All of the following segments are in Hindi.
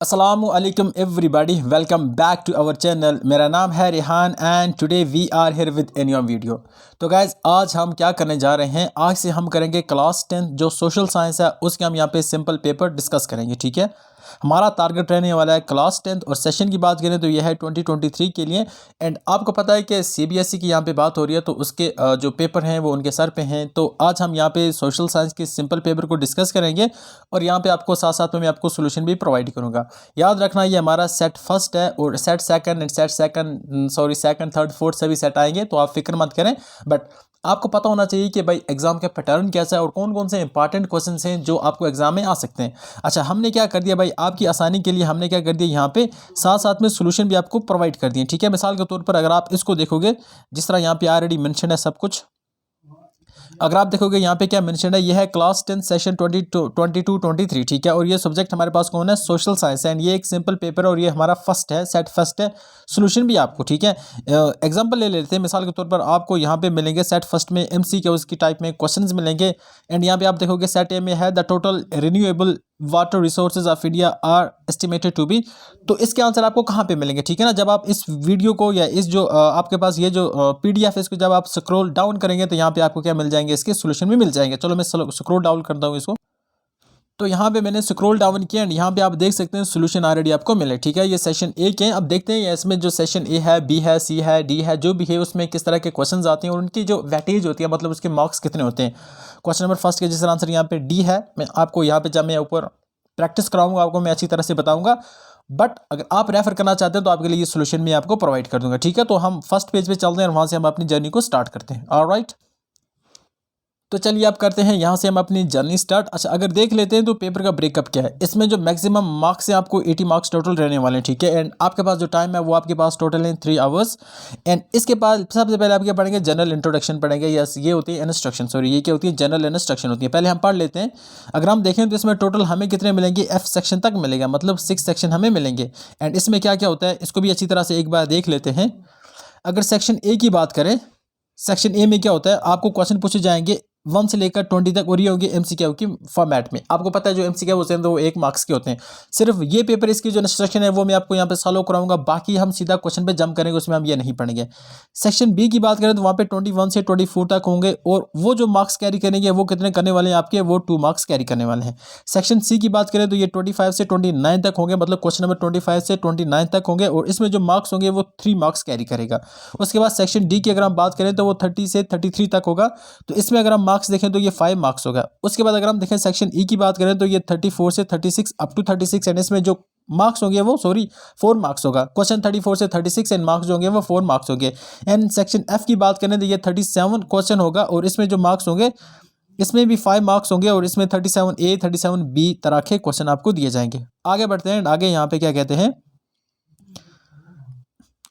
Assalamualaikum everybody, welcome back to our channel। मेरा नाम है Rehan and today we are here with a new video. तो गाइज आज हम क्या करने जा रहे हैं, आज से हम करेंगे क्लास 10 जो सोशल साइंस है उसके हम यहाँ पे सिंपल पेपर डिस्कस करेंगे। ठीक है, हमारा टारगेट रहने वाला है क्लास 10 और सेशन की बात करें तो यह है 2023 के लिए। एंड आपको पता है कि सीबीएसई की यहाँ पे बात हो रही है तो उसके जो पेपर हैं वो उनके सर पे हैं। तो आज हम यहाँ पे सोशल साइंस के सिंपल पेपर को डिस्कस करेंगे और यहाँ पे आपको साथ साथ में मैं आपको सोल्यूशन भी प्रोवाइड करूँगा। याद रखना ये हमारा सेट फर्स्ट है और set second and second third fourth सभी सेट आएंगे, तो आप फिक्र मत करें। बट आपको पता होना चाहिए कि भाई एग्जाम का पैटर्न कैसा है और कौन कौन से इंपॉर्टेंट क्वेश्चंस हैं जो आपको एग्जाम में आ सकते हैं। अच्छा, हमने क्या कर दिया भाई, आपकी आसानी के लिए हमने क्या कर दिया, यहाँ पे साथ साथ में सोल्यूशन भी आपको प्रोवाइड कर दिए। ठीक है, मिसाल के तौर पर अगर आप इसको देखोगे, जिस तरह यहाँ पे ऑलरेडी मेंशन है सब कुछ, अगर आप देखोगे यहाँ पे क्या मेंशन है, ये है क्लास 10 सेशन 22-23। ठीक है, और ये सब्जेक्ट हमारे पास कौन है, सोशल साइंस है। ये एक सिंपल पेपर है और ये हमारा फर्स्ट है, सेट फर्स्ट है। सोल्यूशन भी आपको, ठीक है, एग्जांपल ले लेते हैं। मिसाल के तौर पर आपको यहाँ पे मिलेंगे सेट फर्स्ट में एमसीक्यूज की टाइप में क्वेश्चंस मिलेंगे। एंड यहाँ पे आप देखोगे सेट ए में है the total renewable water resources of India are estimated to be. तो इसके आंसर आपको कहाँ पे मिलेंगे, ठीक है ना। जब आप इस वीडियो को या इस जो आपके पास ये जो पीडीएफ है इसको जब आप स्क्रॉल डाउन करेंगे तो यहाँ पे आपको क्या मिल जाएंगे, इसके सोल्यूशन भी मिल जाएंगे। चलो मैं स्क्रॉल डाउन करता हूँ इसको। तो यहाँ पे मैंने स्क्रॉल डाउन किया एंड यहाँ पे आप देख सकते हैं सोल्यूशन ऑलरेडी आपको मिले। ठीक है, ये सेशन ए के हैं। अब देखते हैं इसमें जो सेशन ए है, बी है, सी है, डी है, जो भी है उसमें किस तरह के क्वेश्चंस आते हैं और उनकी जो वेटेज होती है, मतलब उसके मार्क्स कितने होते हैं। क्वेश्चन नंबर फर्स्ट के जिसका आंसर यहाँ पे डी है, मैं आपको यहाँ पे जब मैं ऊपर प्रैक्टिस कराऊंगा आपको मैं अच्छी तरह से बताऊंगा। बट अगर आप रेफर करना चाहते हैं तो आपके लिए ये सोल्यूशन मैं आपको प्रोवाइड कर दूंगा। ठीक है, तो हम फर्स्ट पेज पे चलते हैं और वहां से हम अपनी जर्नी को स्टार्ट करते हैं। ऑलराइट, तो चलिए आप करते हैं यहाँ से हम अपनी जर्नी स्टार्ट। अच्छा, अगर देख लेते हैं तो पेपर का ब्रेकअप क्या है, इसमें जो मैक्सिमम मार्क्स है आपको 80 मार्क्स टोटल रहने वाले हैं। ठीक है, एंड आपके पास जो टाइम है वो आपके पास टोटल है 3 आवर्स। एंड इसके बाद सबसे पहले आप क्या पढ़ेंगे, जनरल इंट्रोडक्शन पढ़ेंगे। यस, ये होती है इंस्ट्रक्शन, सॉरी ये क्या होती है, जनरल इंस्ट्रक्शन होती है। पहले हम पढ़ लेते हैं। अगर हम देखें तो इसमें टोटल हमें कितने मिलेंगे, एफ सेक्शन तक मिलेगा, मतलब 6 सेक्शन हमें मिलेंगे। एंड इसमें क्या क्या होता है इसको भी अच्छी तरह से एक बार देख लेते हैं। अगर सेक्शन ए की बात करें, सेक्शन ए में क्या होता है, आपको क्वेश्चन पूछे जाएंगे 1 से लेकर 20 तक और ये होंगे एमसीक्यू की फॉर्मेट में। आपको पता है जो एमसीक्यू होते हैं तो वो 1 मार्क्स के होते हैं। सिर्फ ये पेपर इसकी जो इंस्ट्रक्शन है वो मैं आपको यहाँ पे सॉल्व कराऊंगा, बाकी हम सीधा क्वेश्चन पे जंप करेंगे, उसमें हम ये नहीं पढ़ेंगे। सेक्शन बी की बात करें तो वहाँ पे 21 से 24 तक होंगे और वो जो मार्क्स कैरी करेंगे वो कितने करने वाले हैं आपके, वो 2 मार्क्स कैरी करने वाले हैं। सेक्शन सी की बात करें तो ये 25 से 29 तक होंगे, मतलब क्वेश्चन नंबर 25 से 29 तक होंगे और इसमें जो मार्क्स होंगे वो 3 मार्क्स कैरी करेगा। उसके बाद सेक्शन डी की अगर हम बात करें तो वो 30 से 33 तक होगा, तो इसमें अगर हम मार्क्स देखें तो ये 5 मार्क्स होगा। उसके बाद अगर हम देखें सेक्शन ई की बात करें तो ये 34 से 36 अप टू 36 एंड इसमें जो मार्क्स होंगे वो 4 मार्क्स होगा। क्वेश्चन 34 से 36 एंड मार्क्स जो होंगे वो 4 मार्क्स होंगे। एंड सेक्शन एफ की बात करें तो ये 37 क्वेश्चन होगा और इसमें जो मार्क्स होंगे इसमें भी 5 मार्क्स होंगे और इसमें 37A 37B तरह के क्वेश्चन आपको दिए जाएंगे। आगे बढ़ते हैं, आगे यहाँ पे क्या कहते हैं,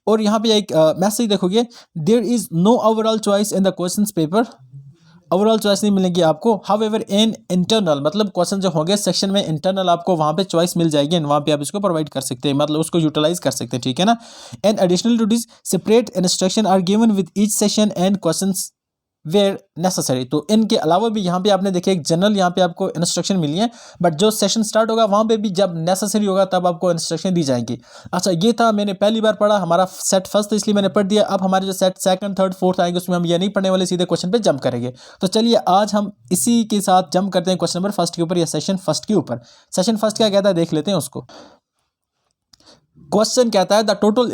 और यहाँ पे एक मैसेज देखोगे, there is no overall choice in the questions paper. Overall choice नहीं मिलेगी आपको, हाउएवर इन इंटरनल, मतलब क्वेश्चन जो होंगे सेक्शन में इंटरनल आपको वहाँ पे चॉइस मिल जाएगी एंड वहाँ पे आप इसको प्रोवाइड कर सकते हैं, मतलब उसको यूटिलाइज कर सकते हैं। ठीक है ना। And additional to this separate instruction are given with each session and questions where necessary. तो इनके अलावा भी यहाँ पे आपने देखे एक जनरल यहाँ पे आपको इंस्ट्रक्शन मिली है, बट जो सेशन स्टार्ट होगा वहाँ पे भी जब नेसेसरी होगा तब आपको इंस्ट्रक्शन दी जाएंगी। अच्छा, ये था मैंने पहली बार पढ़ा, हमारा सेट फर्स्ट था इसलिए मैंने पढ़ दिया। अब हमारे जो सेट सेकंड थर्ड फोर्थ आएंगे उसमें हम ये नहीं पढ़ने वाले, सीधे क्वेश्चन पे जंप करेंगे। तो चलिए आज हम इसी के साथ जंप करते हैं क्वेश्चन नंबर फर्स्ट के ऊपर या सेशन फर्स्ट के ऊपर। सेशन फर्स्ट क्या कहता है देख लेते हैं उसको। क्वेश्चन कहता है the total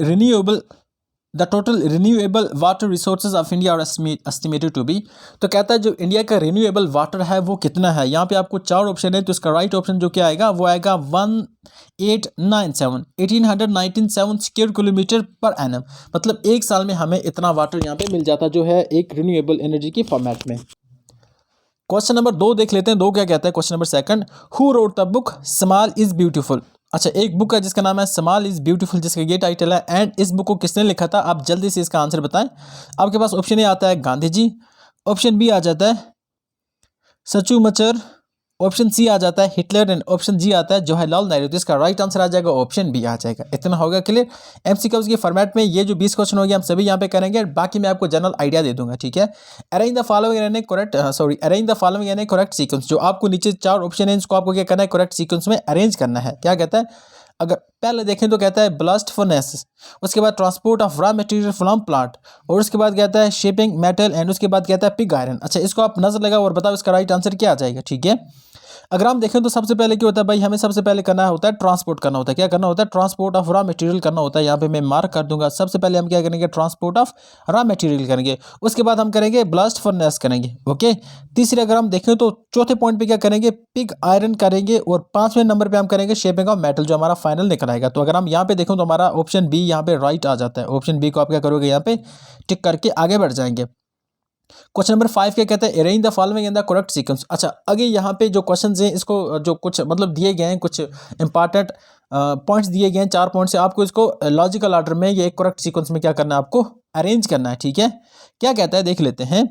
renewable water resources of India are estimated to be. तो कहता है जो इंडिया का रिन्यूएबल वाटर है वो कितना है। यहाँ पे आपको 4 ऑप्शन है, तो इसका राइट ऑप्शन जो क्या आएगा वो आएगा 1897 स्क्वायर किलोमीटर पर एनम, मतलब एक साल में हमें इतना वाटर यहाँ पे मिल जाता जो है एक रिन्यूएबल एनर्जी की फॉर्मेट में। क्वेश्चन नंबर 2 देख लेते हैं, 2 क्या कहता है, question number second, who wrote the book small is beautiful. अच्छा, एक बुक है जिसका नाम है स्मॉल इज ब्यूटीफुल, जिसका ये टाइटल है। एंड इस बुक को किसने लिखा था, आप जल्दी से इसका आंसर बताएं। आपके पास ऑप्शन ए आता है गांधी जी, ऑप्शन बी आ जाता है सचू मचर, ऑप्शन सी आ जाता है हिटलर एंड ऑप्शन जी आता है जवाहरलाल नेहरू। तो इसका राइट आंसर आ जाएगा ऑप्शन बी आ जाएगा। इतना होगा क्लियर। एमसीक्यूज के फॉर्मेट में ये जो 20 क्वेश्चन हो गए हम सभी यहाँ पे करेंगे, बाकी मैं आपको जनरल आइडिया दे दूंगा। ठीक है, arrange the following in A correct sequence. जो आपको नीचे 4 ऑप्शन है इसको आपको क्या करना है, करेक्ट सीक्वेंस में अरेंज करना है। क्या कहता है, अगर पहले देखें तो कहता है ब्लास्ट फर्नेस, उसके बाद transport of raw material from plant, और उसके बाद कहता है शिपिंग मेटल, एंड उसके बाद कहता है पिग आयरन। अच्छा, इसको आप नजर लगाओ और बताओ इसका राइट आंसर क्या आ जाएगा। ठीक है, अगर हम देखें तो सबसे पहले क्या होता है भाई, हमें सबसे पहले करना होता है ट्रांसपोर्ट करना होता है। क्या करना होता है? ट्रांसपोर्ट ऑफ रॉ मटेरियल करना होता है। यहाँ पे मैं मार्क कर दूंगा, सबसे पहले हम क्या करेंगे? ट्रांसपोर्ट ऑफ रॉ मटेरियल करेंगे। उसके बाद हम करेंगे ब्लास्ट फर्नेस करेंगे। ओके, तीसरे अगर हम देखें तो चौथे पॉइंट पे क्या करेंगे? पिग आयरन करेंगे, और पांचवें नंबर पे हम करेंगे शेपिंग ऑफ मेटल, जो हमारा फाइनल निकल आएगा। तो अगर हम यहाँ पे देखें तो हमारा ऑप्शन बी यहाँ पे राइट आ जाता है। ऑप्शन बी को आप क्या करोगे? यहाँ पे टिक करके आगे बढ़ जाएंगे। क्वेश्चन नंबर 5 क्या कहता है? Arrange the following in the correct sequence. अच्छा, आगे यहाँ पे जो क्वेश्चंस हैं, इसको जो कुछ मतलब दिए गए हैं, कुछ इंपॉर्टेंट पॉइंट्स दिए गए हैं, 4 पॉइंट से आपको इसको लॉजिकल ऑर्डर में ये करेक्ट सीक्वेंस में क्या करना है? आपको अरेंज करना है। ठीक है, क्या कहता है देख लेते हैं।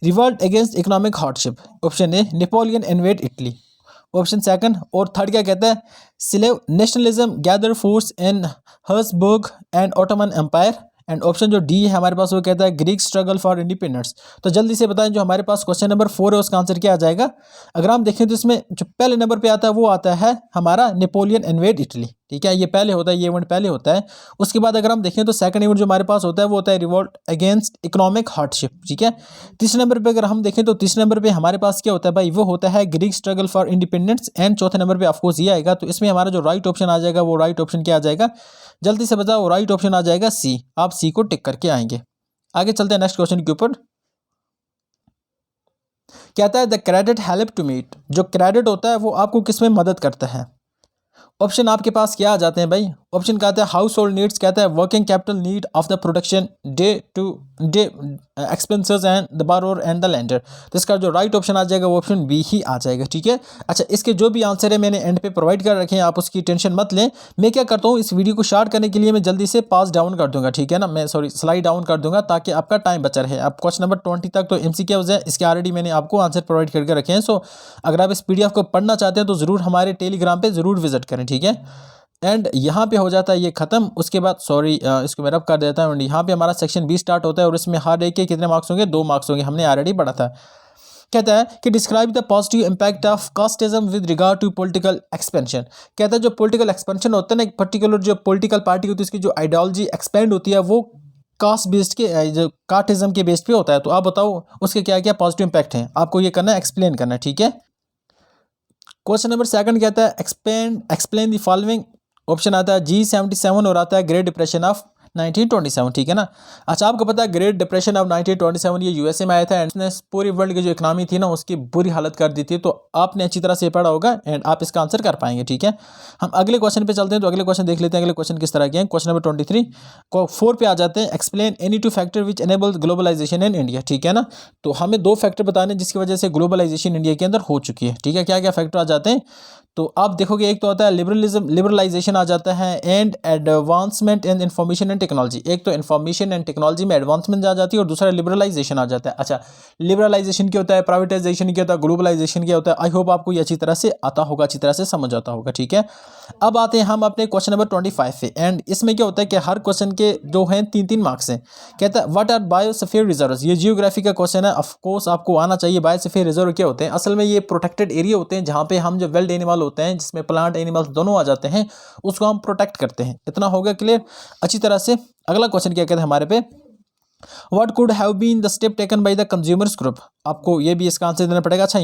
Revolt against economic hardship, option A Napoleon invade Italy, option second, और थर्ड क्या कहता है? Slav nationalism gather force in Habsburg and Ottoman empire, and option जो डी है हमारे पास वो कहता है ग्रीक स्ट्रगल फॉर इंडिपेंडेंस। तो जल्दी से बताएं, जो हमारे पास क्वेश्चन नंबर 4 है उसका आंसर क्या आ जाएगा? अगर हम देखें तो इसमें जो पहले नंबर पे आता है वो आता है हमारा नेपोलियन इन्वेड इटली। ठीक है, ये पहले होता है, ये इवेंट पहले होता है। उसके बाद अगर हम देखें तो सेकंड इवेंट जो हमारे पास होता है वो होता है रिवोल्ट अगेंस्ट इकोनॉमिक हार्डशिप। ठीक है, तीसरे नंबर पे अगर हम देखें तो तीसरे नंबर पे हमारे पास क्या होता है भाई? वो होता है Greek struggle for independence, and चौथे नंबर पे ऑफकोर्स ये आएगा। तो इसमें हमारा जो राइट ऑप्शन आ जाएगा वो राइट ऑप्शन क्या आ जाएगा? जल्दी से बताओ, राइट ऑप्शन आ जाएगा सी। आप सी को टिक करके आएंगे। आगे चलते हैं नेक्स्ट क्वेश्चन के ऊपर। कहता है the credit help to meet, जो क्रेडिट होता है वो आपको किसमें मदद करता है? ऑप्शन आपके पास क्या आ जाते हैं भाई? ऑप्शन कहता है हाउस होल्ड नीड्स, कहता है working capital need of the production, day to day expenses and the borrower and the lender. तो इसका जो राइट ऑप्शन आ जाएगा वो ऑप्शन बी ही आ जाएगा। ठीक है, अच्छा, इसके जो भी आंसर है मैंने एंड पे प्रोवाइड कर रखे हैं, आप उसकी टेंशन मत लें। मैं क्या करता हूँ, इस वीडियो को शार्ट करने के लिए मैं जल्दी से पास डाउन कर दूंगा। ठीक है ना, मैं सॉरी स्लाइड डाउन कर दूंगा ताकि आपका टाइम बचा रहे। आप क्वेश्चन नंबर 20 तक तो MCQs है, इसके ऑलरेडी मैंने आपको आंसर प्रोवाइड करके रखे हैं। सो अगर आप इस PDF को पढ़ना चाहते हैं तो ज़रूर हमारे टेलीग्राम पर ज़रूर विजिट करें। ठीक है, एंड यहाँ पे हो जाता है ये खत्म। उसके बाद सॉरी इसको मैं रब कर देता हूँ। एंड यहाँ पे हमारा सेक्शन 20 स्टार्ट होता है, और इसमें हर एक के कितने मार्क्स होंगे? 2 मार्क्स होंगे, हमने ऑलरेडी पढ़ा था। कहता है कि describe the positive impact of casteism with regard to political expansion. कहता है जो पॉलिटिकल एक्सपेंशन होता है ना, एक पर्टिकुलर जो पॉलिटिकल पार्टी होती है उसकी जो आइडियोलॉजी एक्सपेंड होती है वो कास्ट बेस्ड के जो कास्टिज्म के बेस्ड पे होता है। तो आप बताओ उसके क्या क्या पॉजिटिव इम्पैक्ट हैं, आपको ये करना है, एक्सप्लेन करना है। ठीक है, क्वेश्चन नंबर 2 कहता है एक्सप्लेन द फॉलोइंग। ऑप्शन आता है G77 और आता है ग्रेट डिप्रेशन ऑफ 1927। ठीक है ना, अच्छा, आपको पता है ग्रेट डिप्रेशन ऑफ 1927 ये USA में आया था, एंड इसने पूरी वर्ल्ड की जो इकनॉमी थी ना उसकी बुरी हालत कर दी थी। तो आपने अच्छी तरह से पढ़ा होगा एंड आप इसका आंसर कर पाएंगे। ठीक है, हम अगले क्वेश्चन पे चलते हैं। तो अगले क्वेश्चन देख लेते हैं, अगले क्वेश्चन किस तरह के हैं। क्वेश्चन नंबर 23 को 4 पे आ जाते हैं। Explain any 2 factor which enable globalisation in India. ठीक है ना, तो हमें 2 फैक्टर बताने जिसकी वजह से ग्लोबलाइजेशन इंडिया के अंदर हो चुकी है। ठीक है, क्या क्या फैक्टर आ जाते हैं? तो आप देखोगे एक तो आता है लिबरलाइजेशन आ जाता है, and advancement in information and technology. एक तो इंफॉर्मेशन एंड टेक्नोलॉजी में एडवांसमेंट आ जाती है, और दूसरा लिबरलाइजेशन आ जाता है। अच्छा, लिबरलाइजेशन क्या होता है, प्राइवेटाइजेशन क्या होता है, ग्लोबलाइजेशन क्या होता है? आई होप आपको ये अच्छी तरह से आता होगा, अच्छी तरह से समझ आता होगा। ठीक है, अब आते हैं हम अपने क्वेश्चन नंबर 25 पे, एंड इसमें क्या होता है कि हर क्वेश्चन के जो हैं 3-3 मार्क्स हैं। कहता है व्हाट आर बायोस्फीयर रिजर्व्स। ये जियोग्राफी का क्वेश्चन है, ऑफ कोर्स आपको आना चाहिए। बायोस्फीयर रिजर्व क्या होते हैं? असल में ये प्रोटेक्टेड एरिया होते हैं जहाँ पे हम जो वाइल्ड एनिमल होते हैं, जिसमें प्लांट एनिमल्स दोनों आ जाते हैं, उसको हम प्रोटेक्ट करते हैं। इतना हो गया क्लियर अच्छी तरह से। अगला क्वेश्चन क्या कहते हैं हमारे पे, what could have been the step taken by the consumers group. आपको ये भी इसका आंसर देना पड़ेगा। अच्छा,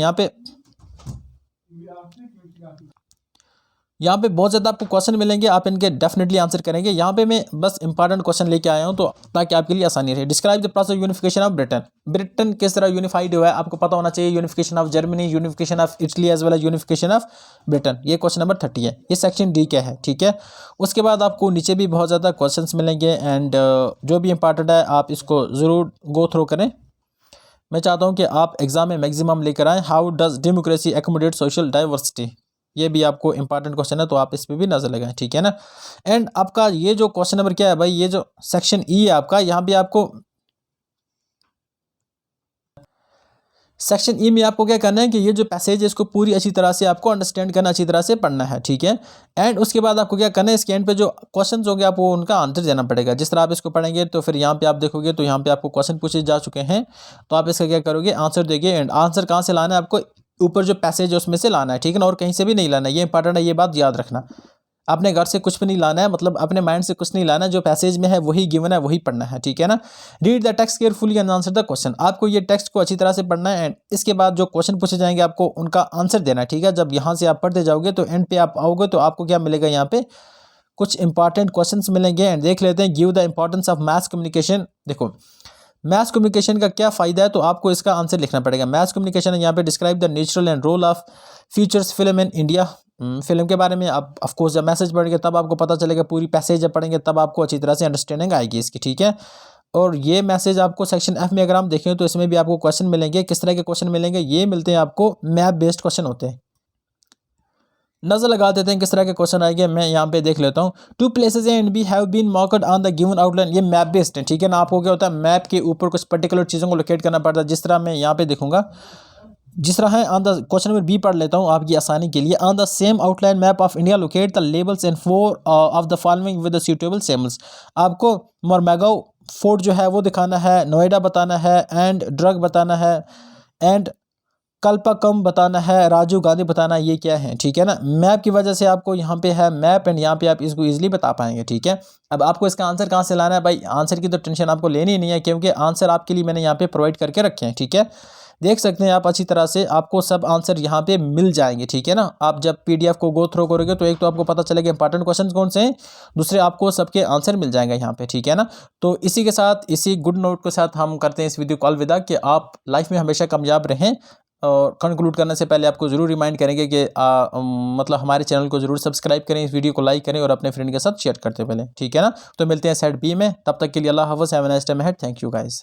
यहाँ पे बहुत ज़्यादा आपको क्वेश्चन मिलेंगे, आप इनके डेफिनेटली आंसर करेंगे। यहाँ पे मैं बस इंपॉर्टेंट क्वेश्चन लेके आया हूँ तो ताकि आपके लिए आसानी रहे। Describe the process unification of Britain. Britain किस तरह यूनिफाइड हुआ है आपको पता होना चाहिए। Unification of Germany, unification of Italy as well as unification of Britain. ये क्वेश्चन नंबर 30 है, ये सेक्शन डी क्या है। ठीक है, उसके बाद आपको नीचे भी बहुत ज़्यादा क्वेश्चन मिलेंगे, एंड जो भी इंपॉर्टेंट है आप इसको ज़रूर गो थ्रू करें। मैं चाहता हूँ कि आप एग्जाम में मैक्सिमम लेकर आएँ। How does democracy accommodate social diversity, ये भी आपको इंपॉर्टेंट क्वेश्चन है, तो आप इस पर भी नजर लगाएं। ठीक है ना, एंड आपका ये जो क्वेश्चन नंबर क्या है भाई, ये जो सेक्शन ई है आपका, यहाँ भी आपको सेक्शन ई में आपको क्या करना है कि ये जो पैसेज है इसको पूरी अच्छी तरह से आपको अंडरस्टैंड करना, अच्छी तरह से पढ़ना है। ठीक है, एंड उसके बाद आपको क्या करना है, इसके एंड पे जो क्वेश्चंस होंगे आपको उनका आंसर देना पड़ेगा। जिस तरह आप इसको पढ़ेंगे तो फिर यहाँ पे आप देखोगे तो यहाँ पे आपको क्वेश्चन पूछे जा चुके हैं, तो आप इसका क्या करोगे, आंसर देंगे। एंड आंसर कहाँ से लाना है आपको, ऊपर जो पैसेज है उसमें से लाना है। ठीक है ना, और कहीं से भी नहीं लाना है, ये इंपॉर्टेंट है, ये बात याद रखना। अपने घर से कुछ भी नहीं लाना है, मतलब अपने माइंड से कुछ नहीं लाना है, जो पैसेज में है वही गिवन है वही पढ़ना है, ठीक है ना। Read the text carefully and answer the question. आपको ये टेक्स्ट को अच्छी तरह से पढ़ना है एंड इसके बाद जो क्वेश्चन पूछे जाएंगे आपको उनका आंसर देना है, ठीक है। जब यहाँ से आप पढ़ते जाओगे तो एंड पे आप आओगे तो आपको क्या मिलेगा, यहाँ पे कुछ इंपॉर्टेंट क्वेश्चंस मिलेंगे। एंड देख लेते हैं, give the importance of math communication. देखो मैथ कम्युनिकेशन का क्या फ़ायदा है, तो आपको इसका आंसर लिखना पड़ेगा। मैथ कम्युनिकेशन यहाँ पे describe the natural and role of features film in India. Film के बारे में आप ऑफकोर्स जब मैसेज पढ़ेंगे तब आपको पता चलेगा, पूरी पैसेज जब पढ़ेंगे तब आपको अच्छी तरह से अंडरस्टैंडिंग आएगी इसकी, ठीक है। और ये मैसेज आपको सेक्शन एफ में अगर हम देखें तो इसमें भी आपको क्वेश्चन मिलेंगे। किस तरह के क्वेश्चन मिलेंगे, ये मिलते हैं आपको मैप बेस्ड क्वेश्चन होते हैं। नजर लगा देते हैं किस तरह के क्वेश्चन आएंगे, मैं यहाँ पे देख लेता हूँ। 2 places A and B have been marked on the given outline. ये मैप बेस्ड है, ठीक है ना। आपको क्या होता है, मैप के ऊपर कुछ पर्टिकुलर चीज़ों को लोकेट करना पड़ता है। जिस तरह मैं यहाँ पे देखूंगा, जिस तरह है on the question number B पढ़ लेता हूँ आपकी आसानी के लिए। On the same outline map of India locate the labels in 4 of the following with the suitable symbols. आपको मोरमैगो फोर्ट जो है वो दिखाना है, नोएडा बताना है, एंड ड्रग बताना है, एंड कल्पाकम बताना है, राजीव गांधी बताना है। ये क्या है, ठीक है ना। मैप की वजह से आपको यहाँ पे है मैप एंड यहाँ पे आप इसको इजीली बता पाएंगे, ठीक है। अब आपको इसका आंसर कहाँ से लाना है भाई, आंसर की तो टेंशन आपको लेनी ही नहीं है, क्योंकि आंसर आपके लिए मैंने यहाँ पे प्रोवाइड करके रखे हैं, ठीक है। देख सकते हैं आप अच्छी तरह से, आपको सब आंसर यहाँ पे मिल जाएंगे, ठीक है ना। आप जब पीडीएफ को गो थ्रो करोगे तो एक तो आपको पता चलेगा इंपॉर्टेंट क्वेश्चन कौन से हैं, दूसरे आपको सबके आंसर मिल जाएंगे यहाँ पे, ठीक है ना। तो इसी के साथ, इसी गुड नोट के साथ हम करते हैं इस वीडियो को अलविदा, कि आप लाइफ में हमेशा कामयाब रहें। और कंक्लूड करने से पहले आपको ज़रूर रिमाइंड करेंगे कि मतलब हमारे चैनल को ज़रूर सब्सक्राइब करें, इस वीडियो को लाइक करें और अपने फ्रेंड के साथ शेयर करते पहले, ठीक है ना। तो मिलते हैं सेट बी में, तब तक के लिए अल्लाह हाफ़िज़, have a nice time ahead, thank you guys.